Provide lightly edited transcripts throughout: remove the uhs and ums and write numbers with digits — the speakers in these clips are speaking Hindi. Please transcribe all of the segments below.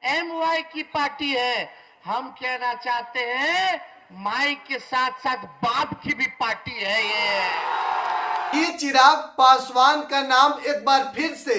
एमवाई की पार्टी है। हम कहना चाहते हैं माई के साथ साथ बाप की भी पार्टी है ये चिराग पासवान का नाम एक बार फिर से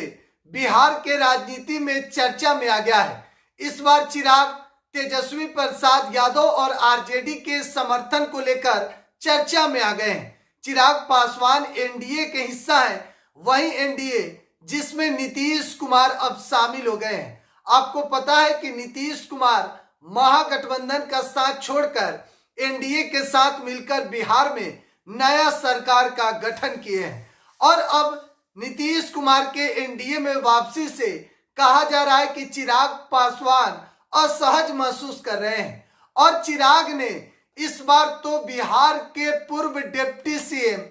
बिहार के राजनीति में चर्चा में आ गया है। इस बार चिराग तेजस्वी प्रसाद यादव और आरजेडी के समर्थन को लेकर चर्चा में आ गए हैं। चिराग पासवान एनडीए के हिस्सा हैं, वही एनडीए जिसमें नीतीश कुमार अब शामिल हो गए हैं। आपको पता है कि नीतीश कुमार महागठबंधन का साथ छोड़कर एनडीए के साथ मिलकर बिहार में नया सरकार का गठन किए हैं और अब नीतीश कुमार के एनडीए में वापसी से कहा जा रहा है कि चिराग पासवान असहज महसूस कर रहे हैं और चिराग ने इस बार तो बिहार के पूर्व डिप्टी सीएम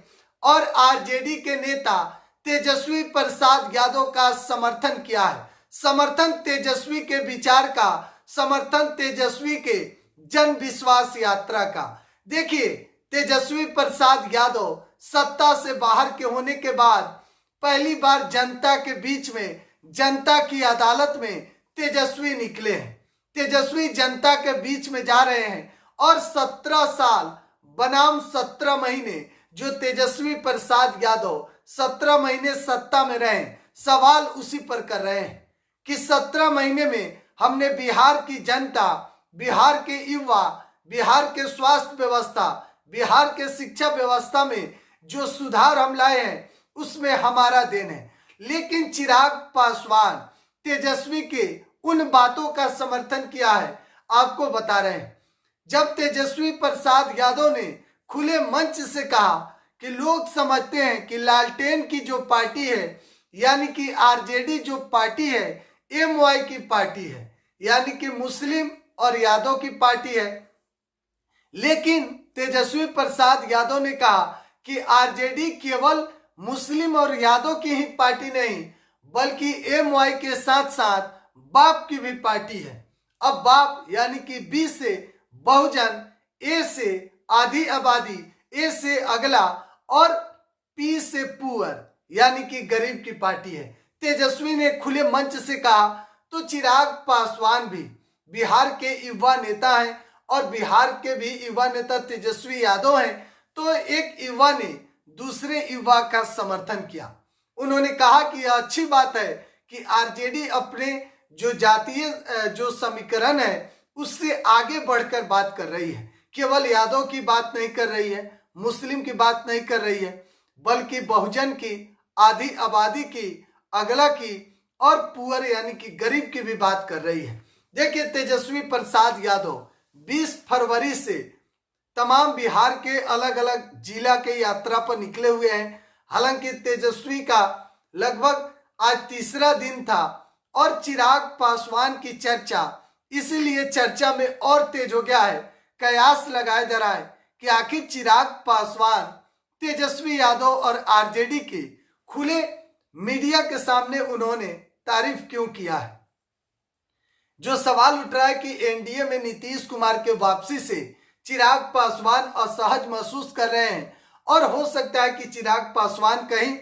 और आरजेडी के नेता तेजस्वी प्रसाद यादव का समर्थन किया है। समर्थन तेजस्वी के विचार का, समर्थन तेजस्वी के जन विश्वास यात्रा का। देखिए, तेजस्वी प्रसाद यादव सत्ता से बाहर के होने के बाद पहली बार जनता के बीच में, जनता की अदालत में तेजस्वी निकले हैं। तेजस्वी जनता के बीच में जा रहे हैं और 17 साल बनाम 17 महीने जो तेजस्वी प्रसाद यादव 17 महीने सत्ता में रहे, सवाल उसी पर कर रहे हैं कि 17 महीने में हमने बिहार की जनता, बिहार के युवा, बिहार के स्वास्थ्य व्यवस्था, बिहार के शिक्षा व्यवस्था में जो सुधार हम लाए हैं उसमें हमारा देन है। लेकिन चिराग पासवान तेजस्वी के उन बातों का समर्थन किया है, आपको बता रहे हैं। जब तेजस्वी प्रसाद यादव ने खुले मंच से कहा कि लोग समझते हैं कि लालटेन की जो पार्टी है यानी कि आरजेडी जो पार्टी है एमवाई की पार्टी है, यानी कि मुस्लिम और यादव की पार्टी है। लेकिन तेजस्वी प्रसाद यादव ने कहा कि आरजेडी केवल मुस्लिम और यादव की ही पार्टी नहीं बल्कि एमवाई के साथ साथ बाप की भी पार्टी है। अब बाप यानी कि बी से बहुजन, ए से आधी आबादी, ए से अगला और पी से पुअर यानी कि गरीब की पार्टी है। तेजस्वी ने खुले मंच से कहा तो चिराग पासवान भी बिहार के युवा नेता हैं और बिहार के भी युवा नेता तेजस्वी यादव हैं। तो एक युवा ने दूसरे युवा का समर्थन किया। उन्होंने कहा कि यह अच्छी बात है कि आरजेडी अपने जो जातीय जो समीकरण है उससे आगे बढ़कर बात कर रही है, केवल यादव की बात नहीं कर रही है, मुस्लिम की बात नहीं कर रही है, बल्कि बहुजन की, आधी आबादी की, अगला की और पुअर यानी कि गरीब की भी बात कर रही है। देखिए, तेजस्वी प्रसाद यादव 20 फरवरी से तमाम बिहार के अलग अलग जिला के यात्रा पर निकले हुए हैं। हालांकि तेजस्वी का लगभग आज तीसरा दिन था और चिराग पासवान की चर्चा इसीलिए चर्चा में और तेज हो गया है। कयास लगाया जा रहा है कि आखिर चिराग पासवान तेजस्वी यादव और आरजेडी के खुले मीडिया के सामने उन्होंने तारीफ क्यों किया है। जो सवाल उठ रहा है कि एनडीए में नीतीश कुमार के वापसी से चिराग पासवान असहज महसूस कर रहे हैं और हो सकता है कि चिराग पासवान कहीं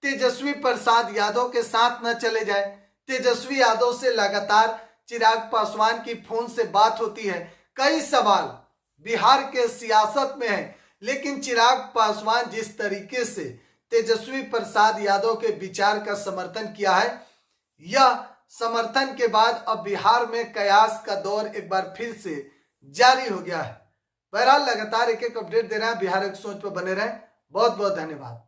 तेजस्वी प्रसाद यादव के साथ न चले जाए। तेजस्वी यादव से लगातार चिराग पासवान की फोन से बात होती है, कई सवाल बिहार के सियासत में है, लेकिन चिराग पासवान जिस तरीके से तेजस्वी प्रसाद यादव के विचार का समर्थन किया है, यह समर्थन के बाद अब बिहार में कयास का दौर एक बार फिर से जारी हो गया है। बहरहाल लगातार एक एक अपडेट दे रहे हैं, बिहार एक सोच पर बने रहें। बहुत बहुत धन्यवाद।